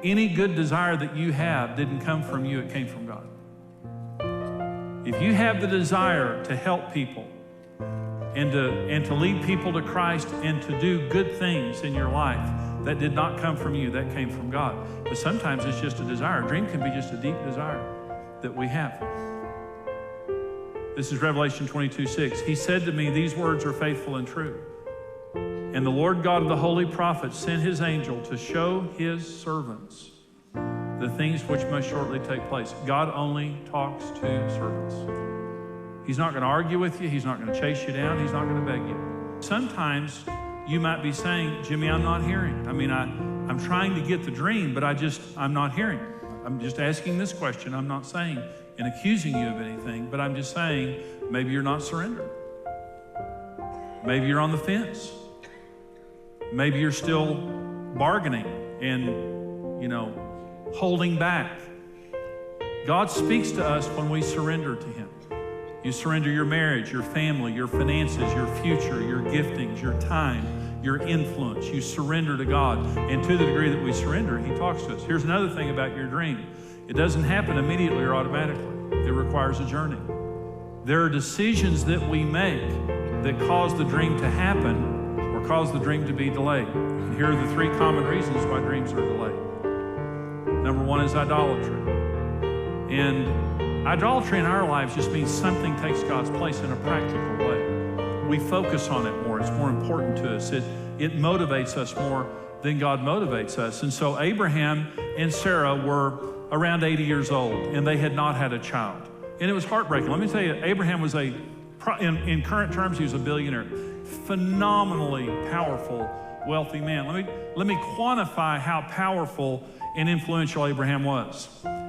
Any good desire that you have didn't come from you, it came from God. If you have the desire to help people and to lead people to Christ and to do good things in your life, that did not come from you, that came from God. But sometimes it's just a desire. A dream can be just a deep desire that we have. This is Revelation 22:6. He said to me, these words are faithful and true. And the Lord God of the holy prophets sent his angel to show his servants the things which must shortly take place. God only talks to servants. He's not going to argue with you. He's not going to chase you down. He's not going to beg you. Sometimes you might be saying, Jimmy, I'm not hearing. I mean, I'm trying to get the dream, but I'm not hearing. I'm just asking this question. I'm not saying and accusing you of anything, but I'm just saying maybe you're not surrendered. Maybe you're on the fence. Maybe you're still bargaining and, holding back. God speaks to us when we surrender to him. You surrender your marriage, your family, your finances, your future, your giftings, your time, your influence. You surrender to God. And to the degree that we surrender, he talks to us. Here's another thing about your dream. It doesn't happen immediately or automatically. It requires a journey. There are decisions that we make that cause the dream to happen or cause the dream to be delayed. And here are the three common reasons why dreams are delayed. Number one is idolatry. And idolatry in our lives just means something takes God's place in a practical way. We focus on it more. It's more important to us. It motivates us more than God motivates us. And so Abraham and Sarah were around 80 years old, and they had not had a child. And it was heartbreaking. Let me tell you, Abraham was in current terms, he was a billionaire. Phenomenally powerful, wealthy man. Let me quantify how powerful and influential Abraham was.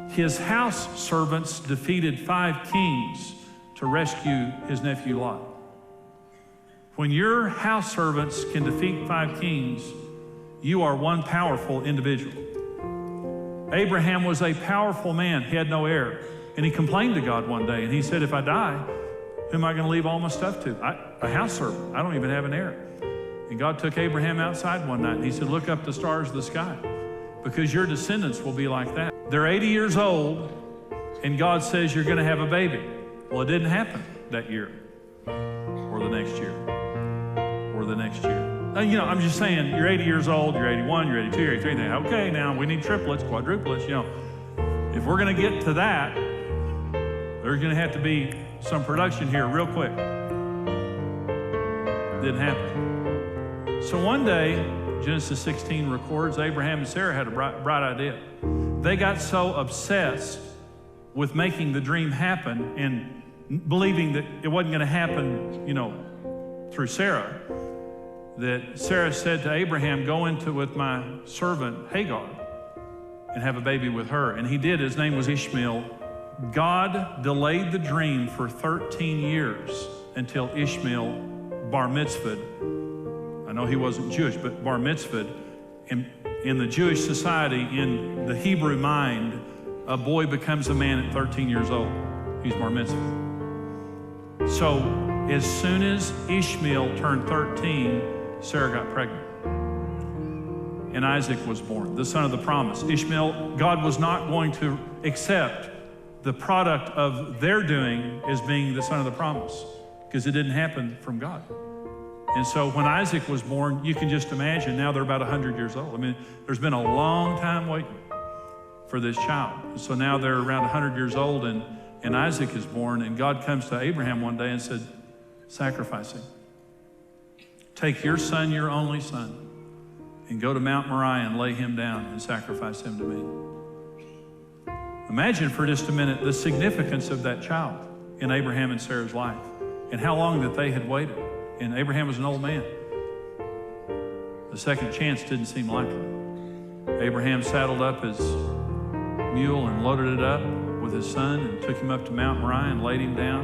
His house servants defeated 5 kings to rescue his nephew Lot. When your house servants can defeat 5 kings, you are one powerful individual. Abraham was a powerful man. He had no heir. And he complained to God one day, and he said, if I die, who am I going to leave all my stuff to? A house servant. I don't even have an heir. And God took Abraham outside one night, and he said, look up the stars of the sky, because your descendants will be like that. They're 80 years old, and God says you're going to have a baby. Well, it didn't happen that year, or the next year, or the next year. I'm just saying, you're 80 years old, you're 81, you're 82, you're 83. Okay, now we need triplets, quadruplets. If we're going to get to that, there's going to have to be some production here real quick. Didn't happen. So one day, Genesis 16 records, Abraham and Sarah had a bright idea. They got so obsessed with making the dream happen and believing that it wasn't going to happen, through Sarah, that Sarah said to Abraham, go with my servant Hagar and have a baby with her. And he did. His name was Ishmael. God delayed the dream for 13 years until Ishmael bar mitzvahed. I know he wasn't Jewish, but bar mitzvahed. In the Jewish society, in the Hebrew mind, a boy becomes a man at 13 years old. He's bar mitzvahed. So as soon as Ishmael turned 13, Sarah got pregnant. And Isaac was born, the son of the promise. Ishmael, God was not going to accept the product of their doing as being the son of the promise, because it didn't happen from God. And so when Isaac was born, you can just imagine, now they're about 100 years old. I mean, there's been a long time waiting for this child. So now they're around 100 years old, and Isaac is born, and God comes to Abraham one day and said, sacrifice him. Take your son, your only son, and go to Mount Moriah and lay him down and sacrifice him to me. Imagine for just a minute the significance of that child in Abraham and Sarah's life and how long that they had waited. And Abraham was an old man. The second chance didn't seem likely. Abraham saddled up his mule and loaded it up with his son and took him up to Mount Moriah and laid him down.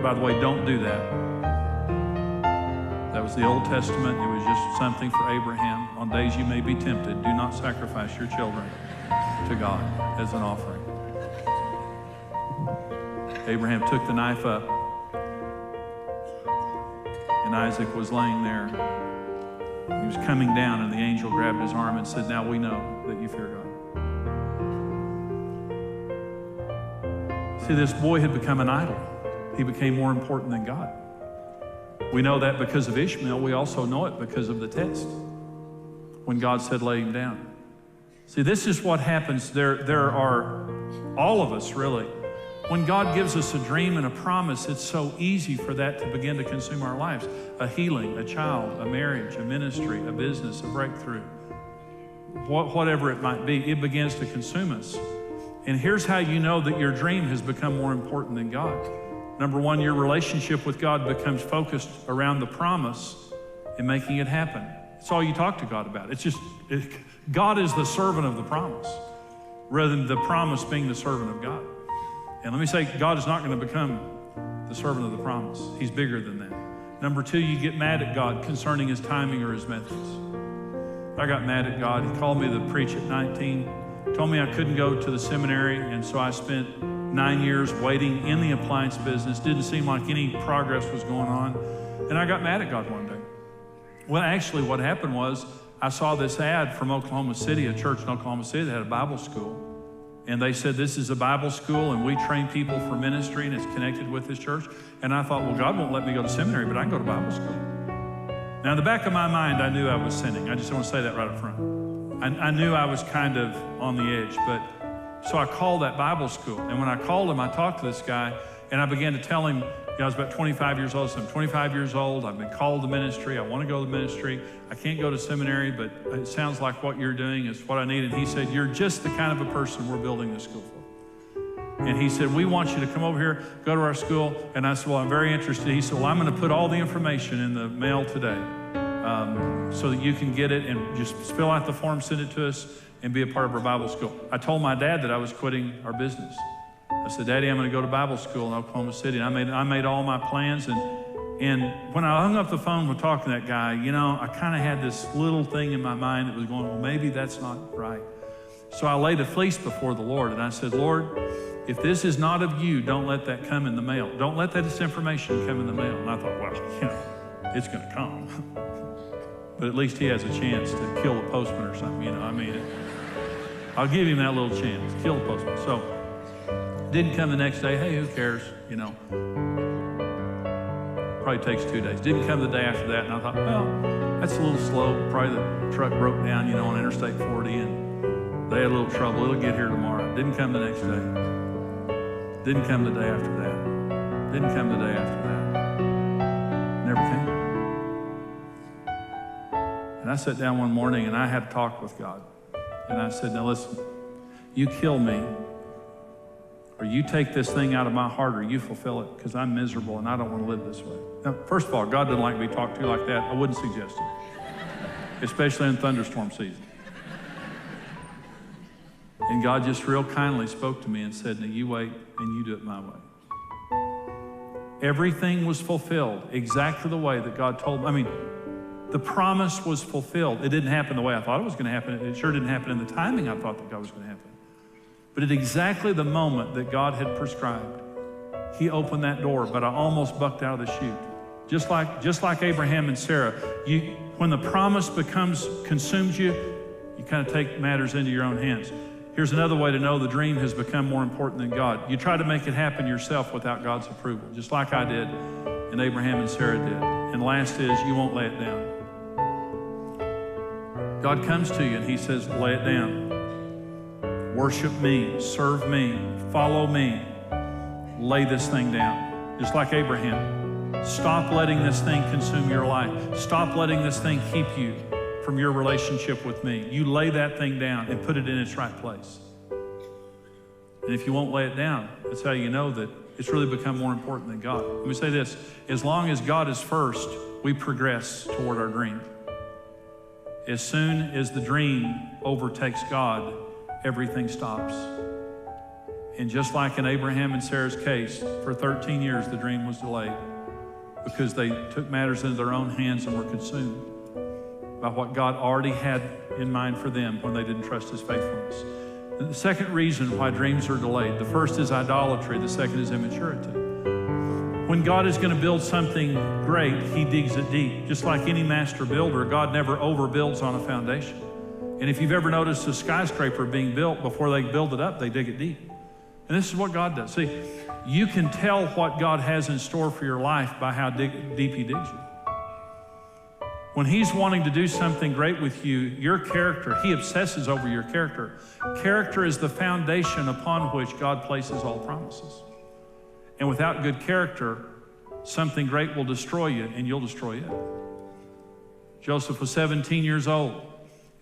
By the way, don't do that. That was the Old Testament. It was just something for Abraham. On days you may be tempted, do not sacrifice your children to God as an offering. Abraham took the knife up, and Isaac was laying there He was coming down, and the angel grabbed his arm and said, now we know that you fear God. See, this boy had become an idol. He became more important than God. We know that because of Ishmael. We also know it because of the test, when God said, lay him down. See, this is what happens. There are, all of us really, when God gives us a dream and a promise, it's so easy for that to begin to consume our lives. A healing, a child, a marriage, a ministry, a business, a breakthrough, whatever it might be, it begins to consume us. And here's how you know that your dream has become more important than God. Number one, your relationship with God becomes focused around the promise and making it happen. It's all you talk to God about. God is the servant of the promise, rather than the promise being the servant of God. And let me say, God is not going to become the servant of the promise. He's bigger than that. Number two, you get mad at God concerning his timing or his methods. I got mad at God. He called me to preach at 19, told me I couldn't go to the seminary, and so I spent 9 years waiting in the appliance business. Didn't seem like any progress was going on. And I got mad at God one day. Well, actually what happened was I saw this ad from Oklahoma City, a church in Oklahoma City that had a Bible school. And they said, this is a Bible school and we train people for ministry and it's connected with this church. And I thought, well, God won't let me go to seminary, but I can go to Bible school. Now, in the back of my mind, I knew I was sinning. I just want to say that right up front. I knew I was kind of on the edge, so I called that Bible school. And when I called him, I talked to this guy and I began to tell him, I was about 25 years old, so I'm 25 years old. I've been called to ministry. I want to go to ministry. I can't go to seminary, but it sounds like what you're doing is what I need. And he said, you're just the kind of a person we're building this school for. And he said, we want you to come over here, go to our school. And I said, well, I'm very interested. He said, well, I'm going to put all the information in the mail today so that you can get it and just fill out the form, send it to us, and be a part of our Bible school. I told my dad that I was quitting our business. I said, Daddy, I'm going to go to Bible school in Oklahoma City. And I made all my plans. And when I hung up the phone with talking to that guy, I kind of had this little thing in my mind that was going, well, maybe that's not right. So I laid a fleece before the Lord. And I said, Lord, if this is not of you, don't let that come in the mail. Don't let this information come in the mail. And I thought, well, it's going to come. But at least he has a chance to kill the postman or something, I'll give him that little chance, kill the postman. So, didn't come the next day. Hey, who cares? Probably takes 2 days. Didn't come the day after that, and I thought, well, that's a little slow. Probably the truck broke down, on Interstate 40, and they had a little trouble. It'll get here tomorrow. Didn't come the next day. Didn't come the day after that. Didn't come the day after that. Never came. And I sat down one morning, and I had a talk with God. And I said, now listen, you kill me, or you take this thing out of my heart, or you fulfill it, because I'm miserable and I don't want to live this way. Now, first of all, God doesn't like to be talked to like that. I wouldn't suggest it, especially in thunderstorm season. And God just real kindly spoke to me and said, now you wait and you do it my way. Everything was fulfilled exactly the way that God told me. The promise was fulfilled. It didn't happen the way I thought it was going to happen. It sure didn't happen in the timing I thought that God was going to happen. But at exactly the moment that God had prescribed, he opened that door, but I almost bucked out of the chute. Just like Abraham and Sarah, when the promise consumes you, you kind of take matters into your own hands. Here's another way to know the dream has become more important than God. You try to make it happen yourself without God's approval, just like I did and Abraham and Sarah did. And last is, you won't lay it down. God comes to you and he says, lay it down. Worship me, serve me, follow me. Lay this thing down. Just like Abraham. Stop letting this thing consume your life. Stop letting this thing keep you from your relationship with me. You lay that thing down and put it in its right place. And if you won't lay it down, that's how you know that it's really become more important than God. Let me say this. As long as God is first, we progress toward our dream. As soon as the dream overtakes God, everything stops. And just like in Abraham and Sarah's case, for 13 years the dream was delayed because they took matters into their own hands and were consumed by what God already had in mind for them when they didn't trust his faithfulness. The second reason why dreams are delayed, the first is idolatry, the second is immaturity. When God is going to build something great, he digs it deep. Just like any master builder, God never overbuilds on a foundation. And if you've ever noticed a skyscraper being built, before they build it up, they dig it deep. And this is what God does. See, you can tell what God has in store for your life by how deep he digs you. When he's wanting to do something great with you, your character, he obsesses over your character. Character is the foundation upon which God places all promises. And without good character, something great will destroy you and you'll destroy it. Joseph was 17 years old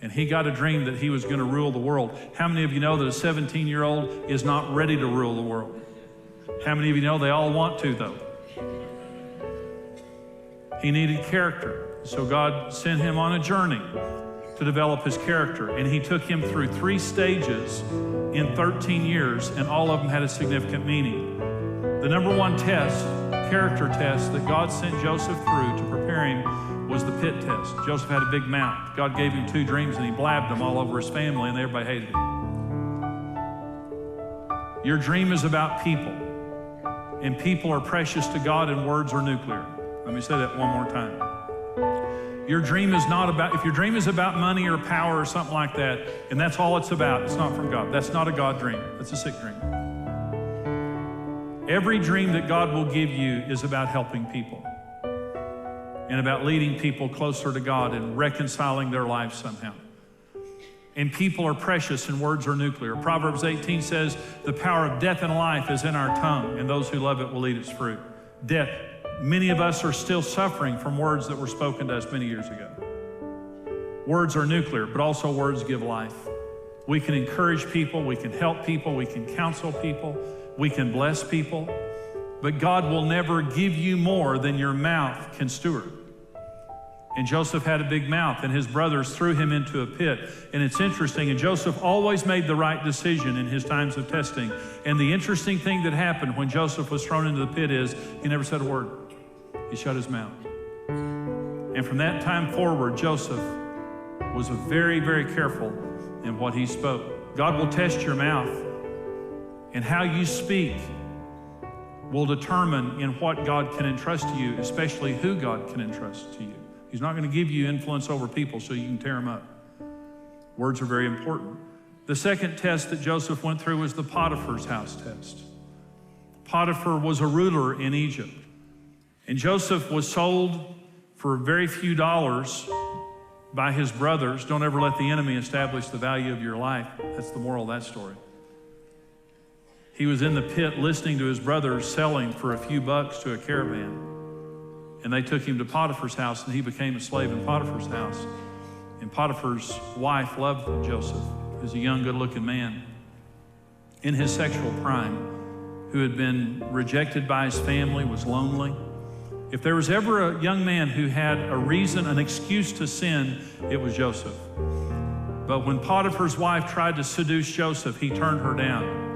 and he got a dream that he was going to rule the world. How many of you know that a 17-year-old is not ready to rule the world? How many of you know they all want to, though? He needed character. So God sent him on a journey to develop his character. And he took him through 3 stages in 13 years, and all of them had a significant meaning. The number 1 test, character test, that God sent Joseph through to prepare him was the pit test. Joseph had a big mouth. God gave him 2 dreams, and he blabbed them all over his family, and everybody hated him. Your dream is about people, and people are precious to God, and words are nuclear. Let me say that one more time. Your dream is not about, if your dream is about money or power or something like that, and that's all it's about, it's not from God. That's not a God dream. That's a sick dream. Every dream that God will give you is about helping people and about leading people closer to God and reconciling their lives somehow. And people are precious and words are nuclear. Proverbs 18 says, the power of death and life is in our tongue, and those who love it will eat its fruit. Death. Many of us are still suffering from words that were spoken to us many years ago. Words are nuclear, but also words give life. We can encourage people, we can help people, we can counsel people, we can bless people, but God will never give you more than your mouth can steward. And Joseph had a big mouth, and his brothers threw him into a pit. And it's interesting, and Joseph always made the right decision in his times of testing. And the interesting thing that happened when Joseph was thrown into the pit is he never said a word. He shut his mouth. And from that time forward, Joseph was very, very careful in what he spoke. God will test your mouth, and how you speak will determine in what God can entrust to you, especially who God can entrust to you. He's not going to give you influence over people so you can tear them up. Words are very important. The second test that Joseph went through was the Potiphar's house test. Potiphar was a ruler in Egypt. And Joseph was sold for very few dollars by his brothers. Don't ever let the enemy establish the value of your life. That's the moral of that story. He was in the pit listening to his brothers selling for a few bucks to a caravan. And they took him to Potiphar's house, and he became a slave in Potiphar's house. And Potiphar's wife loved Joseph. He was a young, good-looking man in his sexual prime who had been rejected by his family, was lonely. If there was ever a young man who had a reason, an excuse to sin, it was Joseph. But when Potiphar's wife tried to seduce Joseph, he turned her down.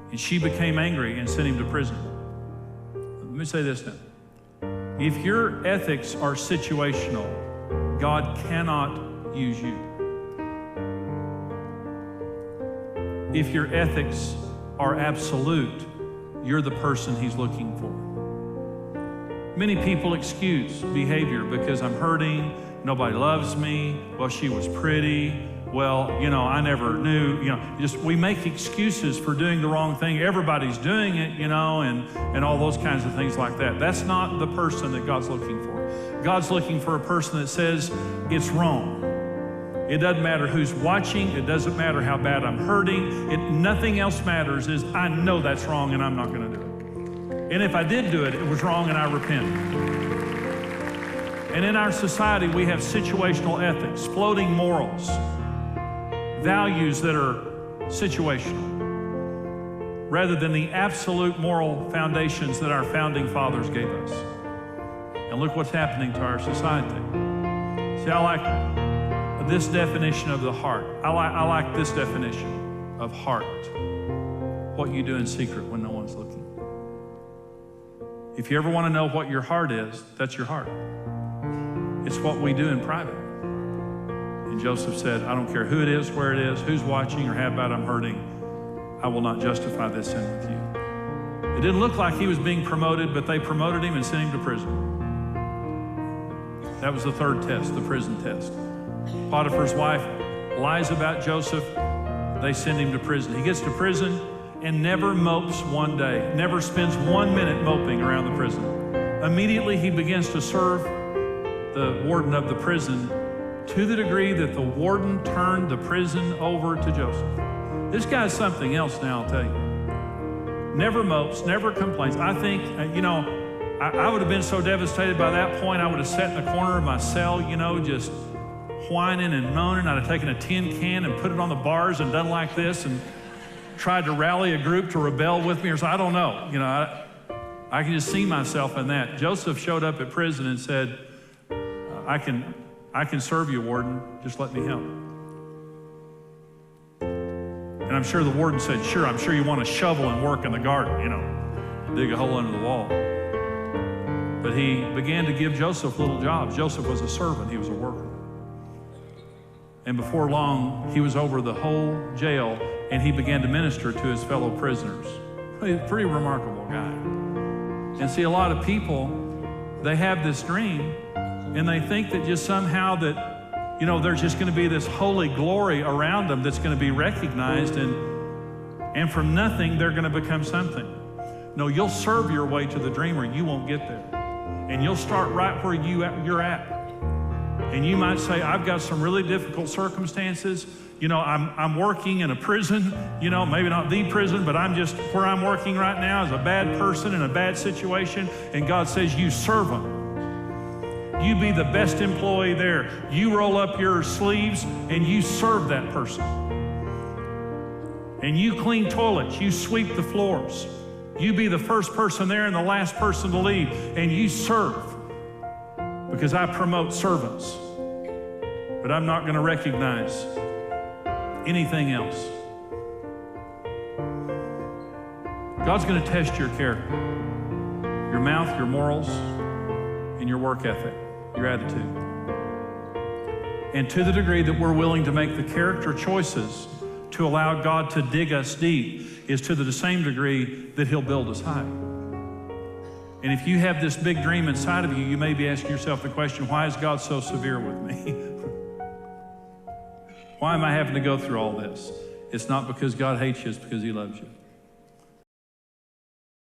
And she became angry and sent him to prison. Let me say this now. If your ethics are situational, God cannot use you. If your ethics are absolute, you're the person he's looking for. Many people excuse behavior because I'm hurting, nobody loves me, well, she was pretty, well, I never knew, we make excuses for doing the wrong thing. Everybody's doing it, and all those kinds of things like that. That's not the person that God's looking for. God's looking for a person that says it's wrong. It doesn't matter who's watching. It doesn't matter how bad I'm hurting. Nothing else matters is I know that's wrong and I'm not going to do it. And if I did do it, it was wrong and I repent. And in our society, we have situational ethics, floating morals, values that are situational, rather than the absolute moral foundations that our founding fathers gave us. And look what's happening to our society. See, I like this definition of the heart. I like this definition of heart. What you do in secret when no one's looking. If you ever want to know what your heart is, that's your heart. It's what we do in private. And Joseph said, I don't care who it is, where it is, who's watching, or how bad I'm hurting. I will not justify this sin with you. It didn't look like he was being promoted, but they promoted him and sent him to prison. That was the third test, the prison test. Potiphar's wife lies about Joseph. They send him to prison. He gets to prison and never mopes one day, never spends 1 minute moping around the prison. Immediately, he begins to serve the warden of the prison to the degree that the warden turned the prison over to Joseph. This guy's something else now, I'll tell you. Never mopes, never complains. I think, I would have been so devastated by that point, I would have sat in the corner of my cell, just whining and moaning. I'd have taken a tin can and put it on the bars and done like this and tried to rally a group to rebel with me or something. I don't know. I can just see myself in that. Joseph showed up at prison and said, I can serve you, warden. Just let me help. And I'm sure the warden said, sure, I'm sure you want to shovel and work in the garden, dig a hole under the wall. But he began to give Joseph little jobs. Joseph was a servant. He was a worker. And before long, he was over the whole jail, and he began to minister to his fellow prisoners. He's a pretty remarkable guy. And see, a lot of people, they have this dream, and they think that just somehow that, there's just going to be this holy glory around them that's going to be recognized, and from nothing, they're going to become something. No, you'll serve your way to the dream, or you won't get there. And you'll start right where you're at. And you might say, I've got some really difficult circumstances. I'm working in a prison, maybe not the prison, but I'm just where I'm working right now is a bad person in a bad situation. And God says, you serve them. You be the best employee there. You roll up your sleeves and you serve that person. And you clean toilets, you sweep the floors. You be the first person there and the last person to leave, and you serve. Because I promote servants. But I'm not going to recognize anything else. God's going to test your character, your mouth, your morals, and your work ethic, your attitude. And to the degree that we're willing to make the character choices to allow God to dig us deep is to the same degree that he'll build us high. And if you have this big dream inside of you, you may be asking yourself the question, why is God so severe with me? Why am I having to go through all this? It's not because God hates you, it's because he loves you.